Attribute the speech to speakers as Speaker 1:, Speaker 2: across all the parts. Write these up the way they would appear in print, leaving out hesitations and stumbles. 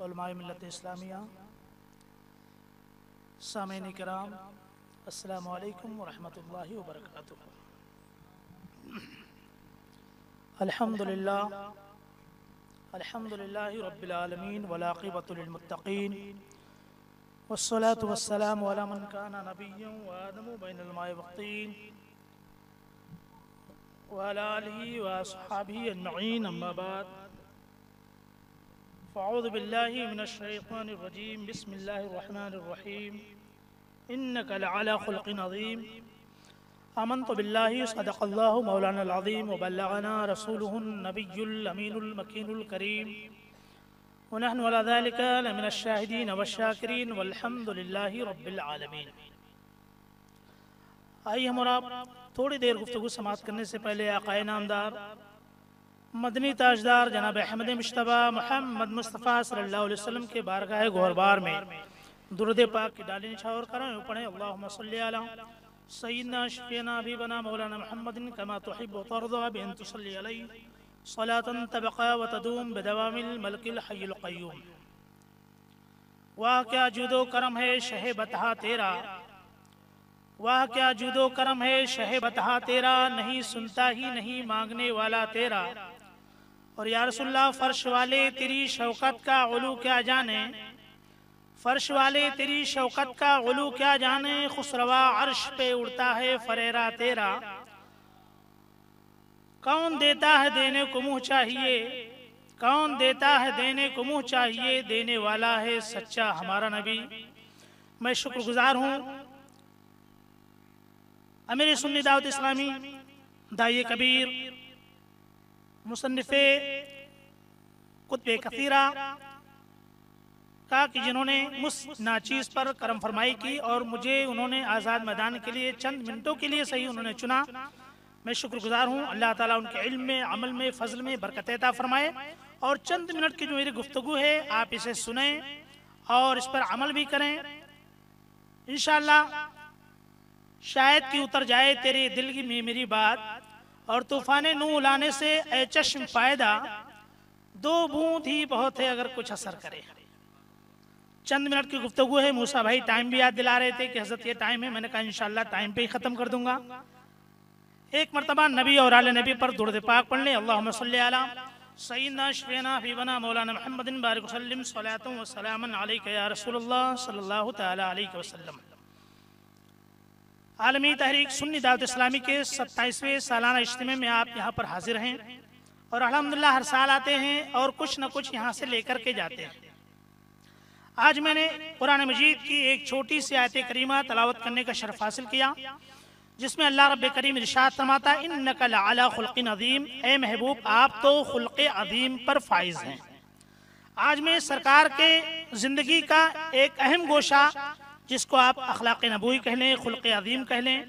Speaker 1: उलमाए मिल्लत इस्लामिया, सामीन किराम, अस्सलामु अलैकुम व रहमतुल्लाहि व बरकातुहू। अल्हम्दुलिल्लाहि रब्बिल आलमीन वल आक़िबतु लिल मुत्तक़ीन वस्सलातु वस्सलामु अला मन काना नबिय्यन व आदमु बैनल माइ वत्तीन व अला आलिहि व अस्हाबिहि अजमईन, अम्मा बाद। फ़अऊज़ु बिल्लाहि मिनश शैतानिर रजीम, बिस्मिल्लाहिर रहमानिर रहीम। इन्नका लअला खुल्क़िन अज़ीम। आमन्तु बिल्लाहि सदक़ल्लाहु मौलानल अज़ीम व बल्लगना रसूलुहुन नबियुल अमीनुल मकीनुल करीम व नहनु अला ज़ालिका लमिनश शाहिदीन वश्शाकिरीन वल्हम्दुलिल्लाहि रब्बिल आलमीन। आइए हम और आप थोड़ी देर गुफ्तगू समाप्त करने से पहले आक़ाए नामदार मदनी ताजदार जनाब अहमद मुश्तबा मोहम्मद मुस्तफ़ा सल्लल्लाहु अलैहि वसल्लम के बारगाह गौरबार में दुरूद पाक की डाली निछावर करें। पढ़ें अल्लाहुम्मा सल्ली अला सय्यिदना शफ़ीना हबीबना मौलाना मुहम्मदिन कमा तुहिब्बु व तर्ज़ा बि अन तुसल्ली अलैहि सलातन तबक़ा व तदूम बिदवामिल मलकिल हय्युल क़य्यूम। वाह क्या जूदो करम है शहे बतहा तेरा, वाह क्या जूदो करम है शहे बतहा तेरा, नहीं सुनता ही नहीं मांगने वाला तेरा। और या रसूलल्लाह फर्श वाले तेरी शौकत का उलू क्या जाने, फर्श वाले तेरी शौकत का उलू क्या जाने, खुसरवा अर्श पे उड़ता है फरेरा तेरा। कौन देता है देने को मुँह चाहिए, कौन देता है देने को मुँह चाहिए, देने वाला है सच्चा हमारा नबी। मैं शुक्रगुजार हूँ अमीर सुन्नी दावत इस्लामी दाई कबीर मुसन्निफ़े कुतुब कसीरा का कि जिन्होंने मुझ नाचीज़ पर करम फरमाई की और मुझे उन्होंने आज़ाद मैदान के लिए चंद मिनटों के लिए सही उन्होंने चुना। मैं शुक्रगुजार हूँ। अल्लाह ताला उनके इल्म में, अमल में, फजल में बरकत अता फरमाए। और चंद मिनट की जो मेरी गुफ्तगू है आप इसे सुने और इस पर अमल भी करें। इंशाअल्लाह शायद कि उतर जाए तेरे दिल की में मेरी बात, और तूफान नू लाने से ए चश्म फायदा, दो बूंद ही बहुत है अगर कुछ असर करे। चंद मिनट की गुफ्तगू है। मूसा भाई टाइम भी याद दिला रहे थे कि हजरत ये टाइम है। मैंने कहा इंशाअल्लाह टाइम पे ही खत्म कर दूंगा। एक मरतबा नबी और आले नबी पर दुरूद पाक पढ़ लें। अल्लाहुम्मा सल्ली अला सय्यिदना शफ़ीना हबीबना मौलाना मुहम्मदिन बारिक वसल्लिम सलातुन व सलामुन अलैका या रसूलल्लाह सल्लल्लाहु तआला अलैहि वसल्लम। आलमी तहरीक सुन्नी दावत इस्लामी के 27वें सालाना इज्तिमा में आप यहाँ पर हाजिर हैं और अल्हम्दुलिल्लाह हर साल आते हैं और कुछ न कुछ यहाँ से लेकर के जाते हैं। आज मैंने कुरान मजीद की एक छोटी सी आयत करीमा तलावत करने का शर्फ हासिल किया, जिसमें अल्लाह रब्बे करीम इरशाद फरमाता है इन्नका लअला खुल्क़िन अज़ीम। ए महबूब आप तो खुल्क़े अज़ीम पर फाइज हैं। आज मैं सरकार के ज़िंदगी का एक अहम गोशा, जिसको आप अखलाक़ नबूवी कह लें, खुल्क़े अज़ीम कह लें,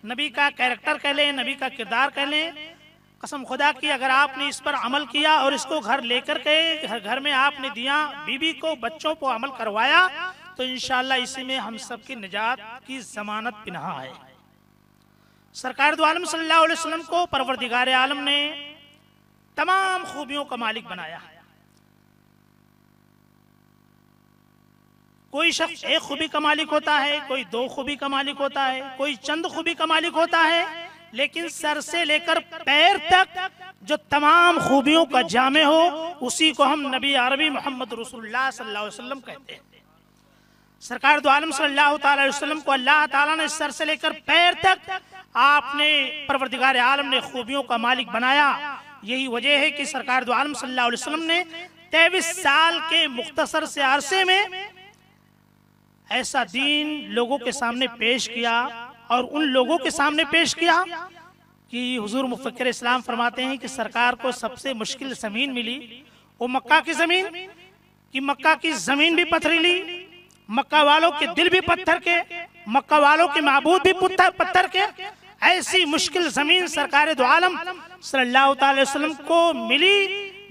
Speaker 1: नबी का कैरेक्टर कह लें, नबी का किरदार कह लें, कसम खुदा की अगर आपने इस पर अमल किया और इसको घर लेकर के घर में आपने दिया, बीबी को, बच्चों को अमल करवाया, तो इंशाअल्लाह इसी में हम सब की निजात की जमानत पिनहा है। सरकार दो आलम सल्लल्लाहु अलैहि वसल्लम को परवरदिगार आलम ने तमाम खूबियों का मालिक बनाया। कोई शख्स एक खूबी का मालिक होता है, कोई दो खूबी का मालिक होता है, कोई चंद खूबी का मालिक होता है, लेकिन सर से लेकर पैर तक जो तमाम खूबियों का जामे हो, उसी को हम नबी अरबी मोहम्मद रसूलुल्लाह सल्लल्लाहु अलैहि वसल्लम कहते हैं। सरकार दो आलम सल्लल्लाहु अलैहि वसल्लम को अल्लाह ताला ने सर से लेकर पैर तक आपने परवरदिगार आलम ने खूबियों का मालिक बनाया। यही वजह है कि सरकार दो आलम सल्लल्लाहु अलैहि वसल्लम ने 23 साल के मुख्तसर से अरसे में ऐसा दीन लोगों के सामने पेश किया और उन लोगों के सामने पेश किया कि हुजूर मुफक्किर इस्लाम फरमाते हैं कि सरकार को सबसे मुश्किल जमीन मिली वो मक्का की जमीन, कि मक्का की जमीन भी पथरीली, मक्का वालों के दिल भी पत्थर के, मक्का वालों के माबूद भी पत्थर के। ऐसी मुश्किल जमीन सरकार दो आलम सल्लल्लाहु अलैहि वसल्लम को मिली,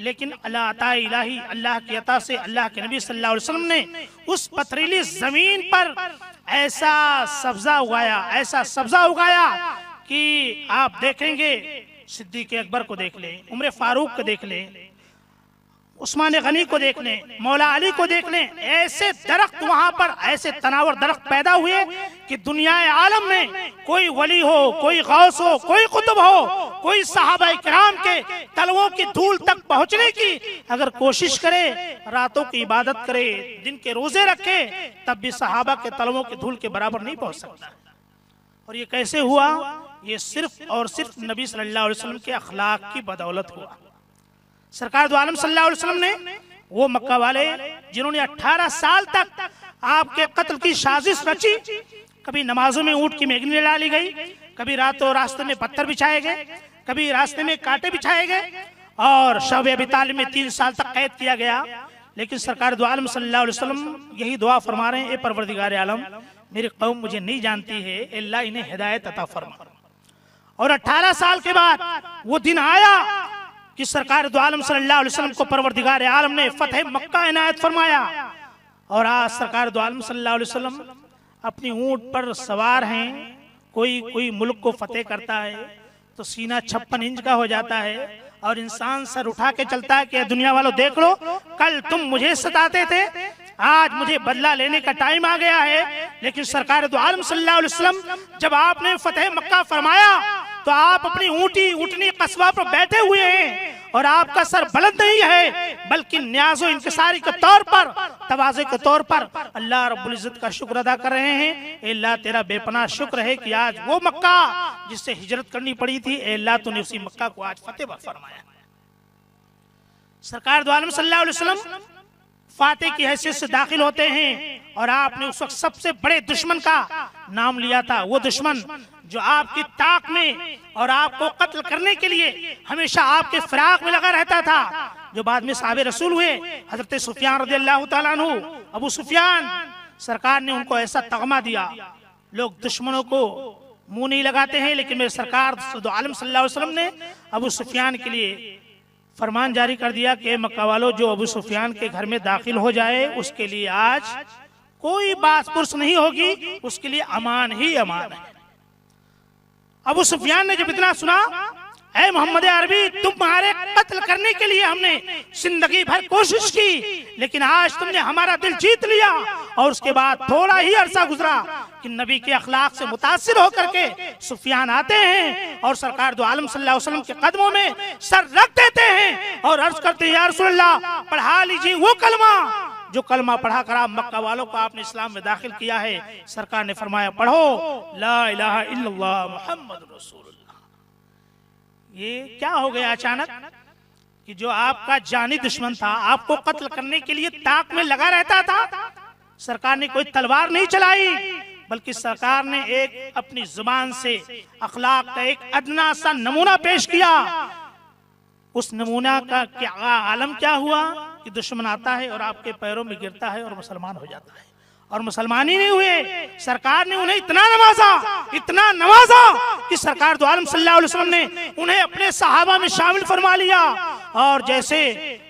Speaker 1: लेकिन अल्लाह अता इलाही, अल्लाह की अता से अल्लाह के नबी सल्लल्लाहु अलैहि वसल्लम ने उस पथरीली जमीन पर ऐसा सब्जा उगाया, ऐसा सब्जा उगाया कि आप देखेंगे, सिद्दीक़ अकबर को देख लें, उमर फारूक को देख लें, उस्मान गनी को देख लें, मौला अली को देख लें, ऐसे दरख्त वहां पर, ऐसे तनावर दरख्त पैदा हुए कि दुनिया आलम में कोई वली हो, कोई गौस हो, कोई कुतुब हो, कोई सहाबा किराम के तलवों की धूल तक पहुंचने की अगर कोशिश करे, रातों की इबादत करे, दिन के रोजे रखे, तब भी सहाबा के तलवों की धूल के बराबर नहीं पहुंच सकता। और ये कैसे हुआ? ये सिर्फ और सिर्फ नबी सल्लल्लाहु अलैहि वसल्लम के अखलाक की बदौलत हुआ। सरकार दो आलम सल्लल्लाहु अलैहि वसल्लम ने, वो मक्का वाले जिन्होंने 18 साल तक आपके कत्ल की साजिश रची, कभी नमाजों में ऊंट की मेगनी डाली गई, कभी रातों रास्ते में पत्थर बिछाए गए, कभी रास्ते में कांटे बिछाए गए, और शब अबी तालिब में 3 साल तक कैद किया गया। लेकिन सरकार दो आलम सल्लल्लाहु अलैहि वसल्लम यही दुआ फरमा रहे हैं, ए परवरदिगार आलम, मेरी कौम मुझे नहीं जानती है, अल्लाह इन्हें हिदायत अता फरमा। और 18 साल के बाद वो दिन आया कि सरकार दो आलम सल्लल्लाहु अलैहि वसल्लम को परवरदिगार आलम ने फतह मक्का इनायत फरमाया। और आज सरकार दो आलम सल्लल्लाहु अलैहि वसल्लम अपनी ऊंट पर सवार हैं। कोई मुल्क को फतेह करता है तो सीना 56 इंच का हो जाता है और इंसान सर उठा के चलता है कि दुनिया वालों देख लो, कल तुम मुझे सताते थे, आज मुझे बदला लेने का टाइम आ गया है। लेकिन सरकार दो आलम सल्लल्लाहु अलैहि वसल्लम जब आपने फतेह मक्का फरमाया तो आप अपनी ऊंटनी कस्बा पर बैठे हुए हैं और आपका सर बुलंद नहीं है, बल्कि न्याज़ो इंकिसारी के तौर पर, तवाज़े के तौर पर अल्लाह रब्बुल इज्जत का शुक्र अदा कर रहे हैं। ए अल्लाह तेरा बेपनाह शुक्र है कि आज वो मक्का जिससे हिजरत करनी पड़ी थी, ए अल्लाह तूने उसी मक्का को आज फतेह फरमाया। सरकार दो आलम सल्लल्लाहु अलैहि वसल्लम फातेह की हैसियत से दाखिल होते हैं और आपने उस वक्त सबसे बड़े दुश्मन का नाम लिया था। वो दुश्मन जो आपकी ताक में और आपको कत्ल करने के लिए हमेशा आपके फिराक में लगा रहता था, जो बाद में साहबे रसूल हुए, हजरत सुफियान रज़ियल्लाहु तआला अन्हु, अबू सुफियान, सरकार ने उनको ऐसा तगमा दिया। लोग दुश्मनों को मुंह नहीं लगाते हैं, लेकिन मेरे सरकार दो आलम सल्लल्लाहु अलैहि वसल्लम ने अबू सुफियान के लिए फरमान जारी कर दिया कि मक्का वालों, जो अबू सुफियान के घर में दाखिल हो जाए उसके लिए आज कोई बात पुरुष नहीं होगी, उसके लिए अमान ही अमान है। अबू सुफियान ने जब इतना सुना, ऐ मोहम्मद अरबी, तुम्हारे कत्ल करने के लिए हमने जिंदगी भर कोशिश की, लेकिन आज तुमने हमारा दिल जीत लिया। और उसके बाद थोड़ा ही अरसा गुजरा कि नबी के अखलाक से मुतासिर होकर के सुफियान आते हैं और सरकार दो आलम सल्लल्लाहु अलैहि वसल्लम के कदमों में सर रख देते हैं और अर्ज करते हैं, या रसूलल्लाह, पढ़ा लीजिए वो कलमा जो कलमा पढ़ा कर आप मक्का वालों को आपने इस्लाम में दाखिल किया है। सरकार ने फरमाया, पढ़ो ला इलाहा इल्लल्लाह मुहम्मद रसूलुल्लाह। ये क्या हो गया अचानक कि जो आपका जानी दुश्मन था, आपको कत्ल करने के लिए ताक में लगा रहता था, सरकार ने कोई तलवार नहीं चलाई, बल्कि सरकार ने एक अपनी जुबान से अखलाक का एक अदना सा नमूना पेश किया। उस नमूना का क्या आलम क्या हुआ कि दुश्मन आता है और आपके पैरों में गिरता है और मुसलमान हो जाता है। और मुसलमान ही नहीं हुए, सरकार ने उन्हें इतना नवाजा कि सरकार दो आलम सल्लल्लाहु अलैहि वसल्लम ने उन्हें अपने सहाबा में शामिल फरमा लिया। और जैसे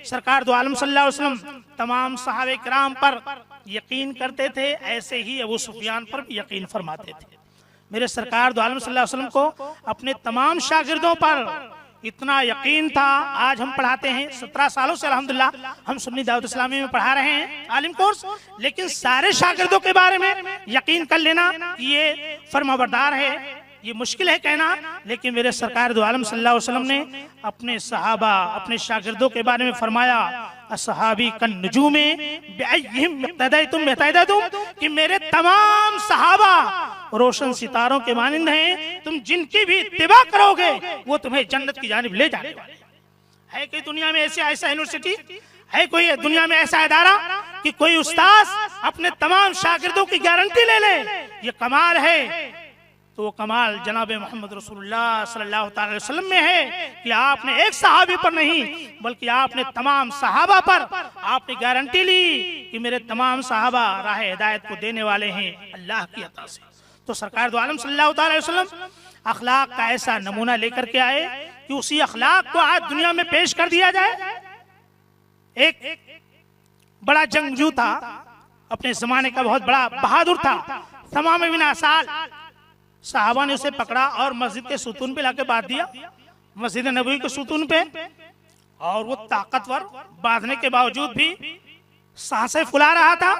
Speaker 1: सरकार दो आलम सल्लल्लाहु अलैहि वसल्लम तमाम सहाबे किराम पर यकीन करते थे, ऐसे ही अबू सुफियान पर भी यकीन फरमाते थे। मेरे सरकार दो आलम सल्लल्लाहु अलैहि वसल्लम को अपने तमाम शागिर्दों पर इतना यकीन था। आज हम पढ़ाते हैं, 17 सालों से अल्हम्दुलिल्लाह हम सुन्नी दावत इस्लामी में पढ़ा रहे हैं आलिम कोर्स, लेकिन सारे शागिर्दों के बारे में यकीन कर लेना कि ये फरमाबरदार है, ये मुश्किल है कहना। लेकिन मेरे सरकार दो आलम सल्लल्लाहु अलैहि वसल्लम ने अपने सहाबा, अपने शागिर्दों के बारे में फरमाया, असहाबी कन नुजूमे बिअय्यिहिम इक्तदयतुम इहतदयतुम, कि मेरे तमाम सहाबा रोशन सितारों के मानिंद हैं, तुम जिनकी भी इत्तिबा करोगे वो तुम्हें जन्नत की जानिब ले जाने वाले। है कोई दुनिया में ऐसा यूनिवर्सिटी, है कोई दुनिया में ऐसा इदारा कि कोई उस्ताद अपने तमाम शागिर्दों की गारंटी ले ले? ये कमाल है। तो वो कमाल जनाब मोहम्मद रसूलुल्लाह सल्लल्लाहु अलैहि वसल्लम में है कि आपने एक सहाबी पर नहीं, बल्कि आपने तमाम सहाबा पर आपने गारंटी ली कि मेरे तमाम सहाबा राह हिदायत को देने वाले हैं अल्लाह की अता से। तो सरकार दो आलम सल्लल्लाहु अलैहि वसल्लम अखलाक का ऐसा नमूना लेकर के आए कि उसी अखलाक को आज दुनिया में पेश कर दिया जाए। एक बड़ा जंगजू था, अपने जमाने का बहुत बड़ा बहादुर था, तमाम बिन असाल, साहबा ने उसे पकड़ा और मस्जिद के सुतून पे लाके बांध दिया, मस्जिद नबवी के सुतून पे। और वो ताकतवर बांधने के बावजूद भी सांसें फुला रहा था।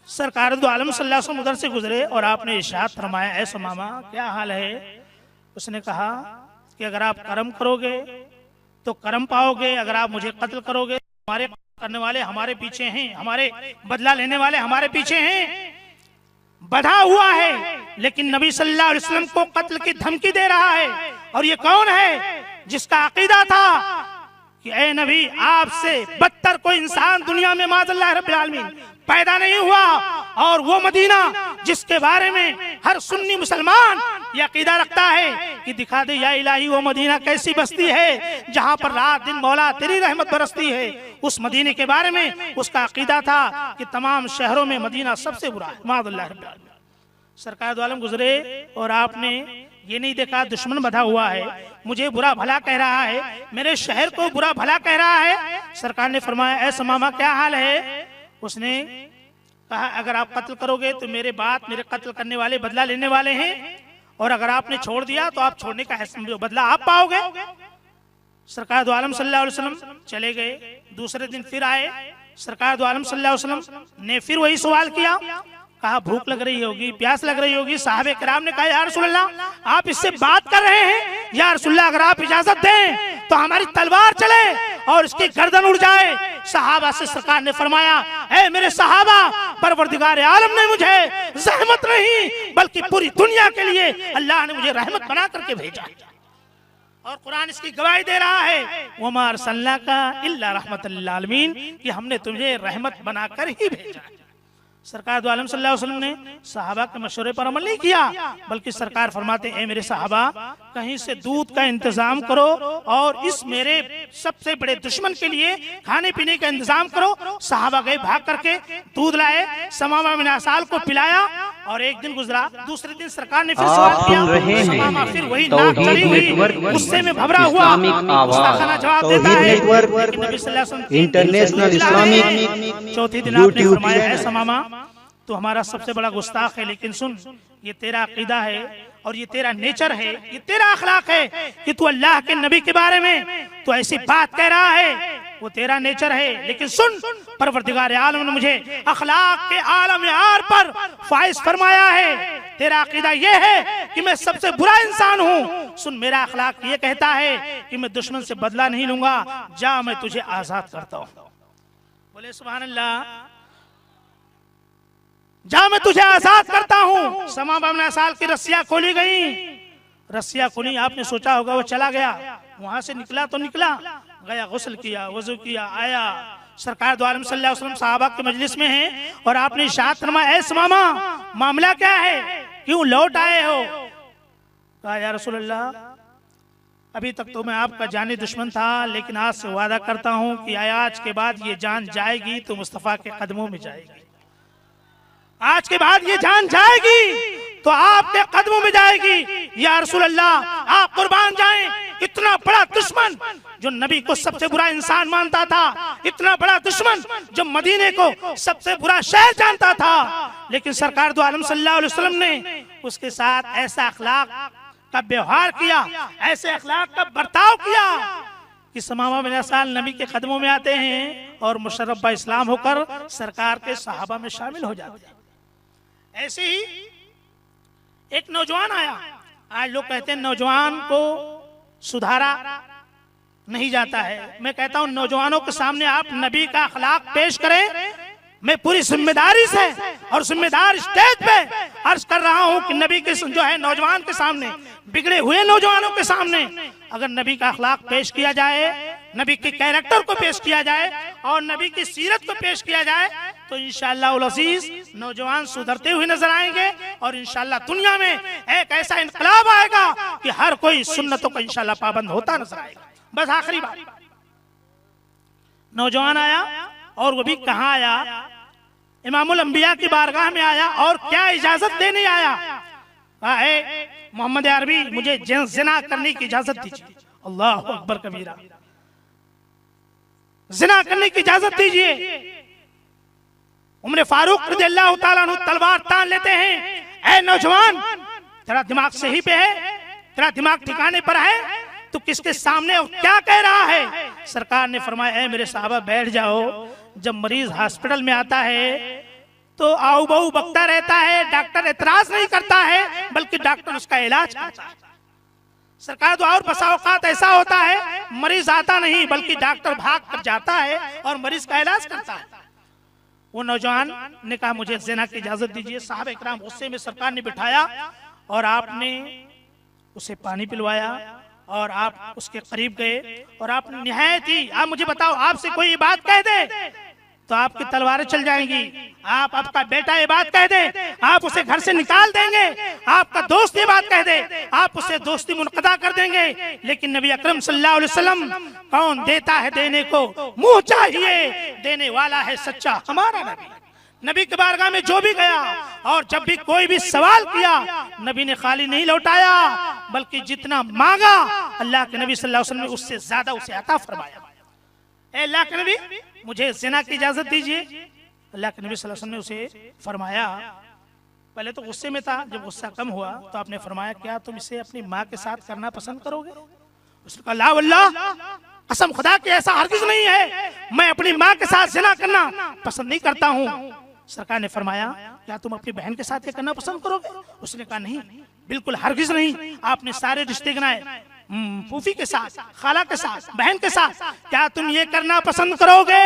Speaker 1: सरकार दो आलम सल्लल्लाहु अलैहि वसल्लम उधर से गुजरे और आपने इरशाद फरमाया, ऐ सुमामा क्या हाल है? उसने कहा कि अगर आप कर्म करोगे तो कर्म पाओगे, अगर आप मुझे कत्ल करोगे तो हमारे करने वाले हमारे पीछे हैं, हमारे बदला लेने वाले हमारे पीछे हैं। बढ़ा हुआ है लेकिन नबी सल्लल्लाहु अलैहि वसल्लम को कत्ल की धमकी दे रहा है। और ये कौन है जिसका अकीदा था कि ए नबी, आपसे बदतर कोई इंसान दुनिया में माज़अल्लाह रब्बिल आलमीन पैदा नहीं हुआ। और वो मदीना जिसके बारे में हर सुन्नी मुसलमान ये अकीदा रखता है कि दिखा दे या इलाही वो मदीना कैसी बस्ती है जहां पर रात दिन मौला तेरी रहमत बरसती है। उस मदीने के बारे में उसका अकीदा था कि तमाम शहरों में मदीना सबसे बुरा है, माज़अल्लाह रब्बिल आलमीन। सरकार दो आलम गुजरे और आपने ये नहीं देखा दुश्मन बधा हुआ है, मुझे बुरा भला कह रहा है, मेरे शहर को बुरा भला कह रहा है। सरकार ने फरमाया, ऐ सुमामा क्या हाल है? उसने कहा, अगर आप कत्ल करोगे तो मेरे बाद मेरे कत्ल करने वाले बदला लेने वाले हैं, और अगर आपने छोड़ दिया तो आप छोड़ने का बदला आप पाओगे। सरकार दो आलम सल्लल्लाहु अलैहि वसल्लम चले गए। दूसरे दिन फिर आए, सरकार दो आलम सल्लल्लाहु अलैहि वसल्लम ने फिर वही सवाल किया। कहा भूख लग रही होगी, प्यास लग रही होगी। साहबे किराम ने कहा, या रसूल अल्लाह आप इससे बात कर रहे हैं, या रसूल अल्लाह अगर आप इजाजत दें तो हमारी तलवार चले और इसकी गर्दन उड़ जाए। सहाबा से सरकार ने फरमाया, ऐ मेरे सहाबा, परवरदिगार आलम ने मुझे रहमत नहीं बल्कि पूरी दुनिया के लिए अल्लाह ने मुझे रहमत बना करके भेजा। और कुरान इसकी गवाही दे रहा है, वमा अरसलनाका इल्ला रहमतल लिल आलमीन, कि हमने तुझे रहमत बनाकर ही भेजा। सरकार दो आलम सल्लल्लाहु अलैहि वसल्लम ने सहाबा के मशवरे पर अमल नहीं किया, बल्कि सरकार फरमाते हैं, मेरे सहाबा कहीं से दूध का इंतजाम करो और इस मेरे सबसे बड़े दुश्मन के लिए खाने पीने का इंतजाम करो। सहाबा गए भाग करके, दूध लाए, समामा बिन असाल को पिलाया। और एक दिन गुजरा, दूसरे दिन सरकार ने फिर सवाल किया, समामा फिर वही नाक चढ़ी हुई गुस्से में भभरा हुआ गुस्ताखाना जवाब देता है। नबी सल्लल्लाहु अलैहि वसल्लम इंटरनेशनल इस्लामिक चौथी दिन आपने फरमाया, है समामा तो हमारा सबसे बड़ा गुस्ताख है, लेकिन सुन, ये तेरा अकीदा है और ये तेरा नेचर है, ये तेरा अखलाक है कि तू अल्लाह के नबी के बारे में तो ऐसी बात कह रहा है, वो तेरा नेचर है। लेकिन सुन, परवरदिगार आलम ने मुझे अखलाक के आलम यार पर फाइज फरमाया है। तेरा अकीदा ये है कि मैं सबसे बुरा इंसान हूँ। सुन, मेरा अखलाक ये कहता है कि मैं दुश्मन से बदला नहीं लूंगा, जा मैं तुझे आजाद करता हूँ। बोले सुभान अल्लाह, जा मैं तुझे आजाद करता हूँ। समामा बिन असाल की रस्सियां खोली गई, रस्सियां खोली, आपने सोचा होगा वो चला गया, वहां से निकला तो निकला, गया गुस्ल किया, वजू किया, आया। सरकार दो आलम सल्लल्लाहु अलैहि वसल्लम साहबा के मजलिस में हैं और आपने इरशाद फरमाया, ऐ समामा मामला क्या है, क्यों लौट आए हो? कहा, या रसूल अल्लाह अभी तक तो मैं आपका जानी दुश्मन था, लेकिन आज से वादा करता हूँ कि आज के बाद ये जान जाएगी तो मुस्तफा के कदमों में जाएगी। आज के बाद ये जान जाएगी तो आपके कदमों में जाएगी। या रसूल अल्लाह आप कुर्बान जाएं, इतना बड़ा दुश्मन जो नबी को सबसे बुरा इंसान मानता था, इतना बड़ा दुश्मन जो मदीने को सबसे बुरा शहर जानता था, लेकिन सरकार दो आलम सल्लल्लाहु अलैहि वसल्लम ने उसके साथ ऐसा अखलाक का व्यवहार किया, ऐसे अखलाक का बर्ताव किया कि समामा बिन असाल नबी के कदमों में आते हैं और मुशर्रफ बा इस्लाम होकर सरकार के सहाबा में शामिल हो जाते हैं। ऐसे ही एक नौजवान आया। आज लोग कहते हैं नौजवान को सुधारा नहीं जाता है। मैं कहता हूं नौजवानों के सामने आप नबी का अखलाक पेश करें। मैं पूरी जिम्मेदारी से और जिम्मेदार स्टेज पे अर्ज कर रहा हूं कि नबी के जो है नौजवान के सामने, बिगड़े हुए नौजवानों के सामने अगर नबी का अखलाक पेश किया जाए, नबी के कैरेक्टर को पेश किया जाए और नबी की सीरत को पेश किया जाए तो इंशाअल्लाह उल अज़ीज़ नौजवान सुधरते हुए नजर आएंगे और इंशाअल्लाह दुनिया में एक ऐसा इनकलाब आएगा कि हर कोई सुन्नतों का इंशाअल्लाह पाबंद होता नजर आएगा। बस आखिरी बात, नौजवान आया और वो भी कहाँ आया, इमामुल अंबिया की बारगाह में आया और क्या इजाजत देने आया। मोहम्मद अरबी मुझे जिना करने की इजाजत दीजिए। अल्लाह अकबर कबीरा, जिना करने की इजाजत दीजिए। उमर फारूक रज़ियल्लाहु ताला अन्हु तलवार तान लेते हैं, ऐ नौजवान तेरा दिमाग सही पे है, तेरा दिमाग ठिकाने पर है, तू तू किसके सामने क्या कह रहा है? सरकार ने फरमाया, ऐ मेरे साहबा बैठ जाओ। जब मरीज हॉस्पिटल में आता है तो आऊ बाऊ बकता रहता है, डॉक्टर एतराज नहीं करता है, बल्कि डॉक्टर उसका इलाज करता है। सरकार तो और बसा औकात ऐसा होता है, मरीज आता नहीं बल्कि डॉक्टर भाग कर जाता है और मरीज का इलाज करता है। वो नौजवान ने कहा, मुझे ज़िना की इजाजत दीजिए। साहब इकराम गुस्से में सरकार ने बिठाया और आपने उसे पानी पिलवाया और आप उसके करीब गए और आप निहायत ही, आप मुझे बताओ, आपसे कोई ये बात कह दे तो आपकी तलवारें चल जाएंगी। आपका बेटा ये बात कह दे, आप उसे घर से निकाल देंगे। आपका दोस्त ये बात कह दे, आप उसे दोस्ती मुनक़दा कर देंगे। लेकिन नबी अकरम सल्लल्लाहु अलैहि वसल्लम, कौन देता है देने को, मुंह चाहिए देने वाला है सच्चा हमारा नबी। नबी के बारगाह में जो भी गया और जब भी कोई भी सवाल किया, नबी ने खाली नहीं लौटाया, बल्कि जितना मांगा अल्लाह के नबी सल्लल्लाहु अलैहि वसल्लम ने उससे ज्यादा उसे अता फरमाया। ए अल्लाह के नबी, मुझे ज़िना की इजाजत दीजिए। अल्लाह के नबी सल्लल्लाहु अलैहि वसल्लम ने उसे फरमाया, पहले तो गुस्से में था, जब गुस्सा कम हुआ तो आपने फरमाया, क्या तुम इसे अपनी माँ के साथ करना पसंद करोगे? उसने कहा, ला वल्लाह, कसम खुदा की ऐसा हरगिज़ नहीं है, मैं अपनी माँ के साथ ज़िना करना पसंद नहीं करता हूँ। सरकार ने फरमाया, क्या तुम अपनी बहन के साथ ये करना पसंद करोगे? उसने कहा, नहीं, बिल्कुल हरगिज़ नहीं। आपने सारे रिश्ते गिनाए, फूफी के साथ, खाला के साथ, बहन के साथ, क्या तुम ये करना पसंद करोगे?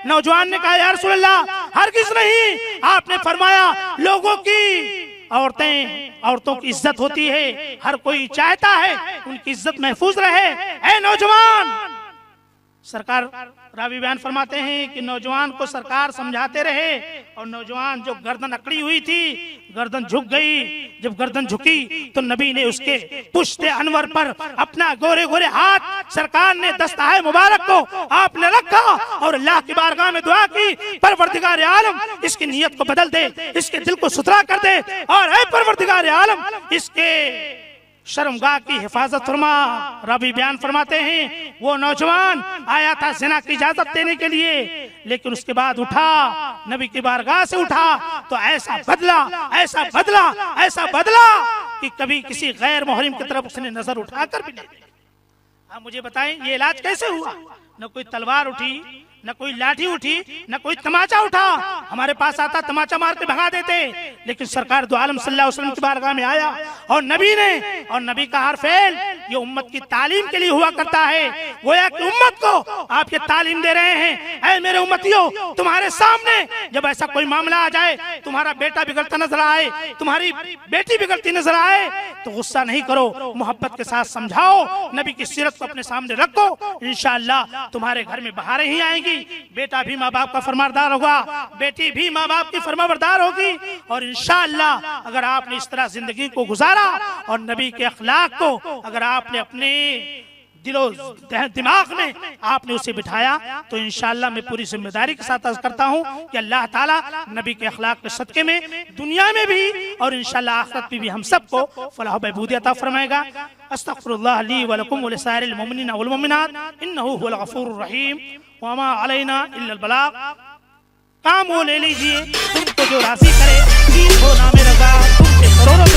Speaker 1: नौजवान ने कहा, या रसूल अल्लाह, हरगिज़ नहीं। आपने फरमाया, लोगों की औरतों की इज्जत होती है, हर कोई चाहता है उनकी इज्जत महफूज रहे। ऐ नौजवान, सरकार रावी बयान फरमाते हैं कि नौजवान को सरकार समझाते रहे और नौजवान जो गर्दन अकड़ी हुई थी, गर्दन झुक गई। जब गर्दन झुकी तो नबी ने उसके पुश्ते अनवर पर अपना गोरे गोरे हाथ, सरकार ने दस्ताए मुबारक को आपने रखा और अल्लाह की बारगाह में दुआ की, परवरदिगार आलम इसकी नीयत को बदल दे, इसके दिल को सुथरा कर दे, और ऐ परवरदिगार आलम इसके शर्मगाह की हिफाजत फरमा। रबी बयान फरमाते हैं, वो नौजवान आया था ज़िना की इजाजत देने के लिए, लेकिन उसके बाद उठा, नबी की बारगाह से उठा तो ऐसा बदला, ऐसा बदला, ऐसा बदला कि कभी किसी गैर मुहरिम की तरफ उसने नजर उठाकर भी नहीं। आप मुझे बताएं, ये इलाज कैसे हुआ? न कोई तलवार उठी, न कोई लाठी उठी, न कोई तमाचा उठा। हमारे पास आता तमाचा मार के भगा देते, लेकिन सरकार दो आलम सल्लल्लाहु अलैहि वसल्लम की बारगाह में आया और नबी का हर फेल ये उम्मत की तालीम के लिए हुआ करता है। गोया कि उम्मत को आप ये तालीम दे रहे हैं, ऐ मेरे उम्मतियों, तुम्हारे सामने जब ऐसा कोई मामला आ जाए, तुम्हारा बेटा बिगड़ता नजर आए, तुम्हारी बेटी बिगड़ती नजर आए, तो गुस्सा नहीं करो, मोहब्बत के साथ समझाओ, नबी की सीरत को अपने सामने रखो। इंशाअल्लाह तुम्हारे घर में बहारें ही आएंगी। बेटा भी माँ बाप का फरमाबरदार होगा, बेटी भी माँ बाप की फरमाबरदार होगी, और इंशाअल्लाह अगर आपने इस तरह जिंदगी को गुजारा और नबी के अखलाक को अगर आपने अपने दिलो दिमाग में आपने उसे बिठाया, तो इंशाअल्लाह मैं पूरी जिम्मेदारी के साथ अर्ज करता हूँ कि अल्लाह ताला नबी के अखलाक के सदके में दुनिया में भी और इंशाअल्लाह आखिरत में भी हम सबको फलाह बहबूदी अता फरमाएगा। अस्तगफिरुल्लाह ली व लकुम व लिसाइरिल मुमिनीना वल मुमिनात इन्नहु हुवल गफूरुर रहीम व मा अलैना इल्लल बलाग। काम वो ले लीजिए, तुमको जो राजी करे, हो नामे रजा, तुमसे करोड़ों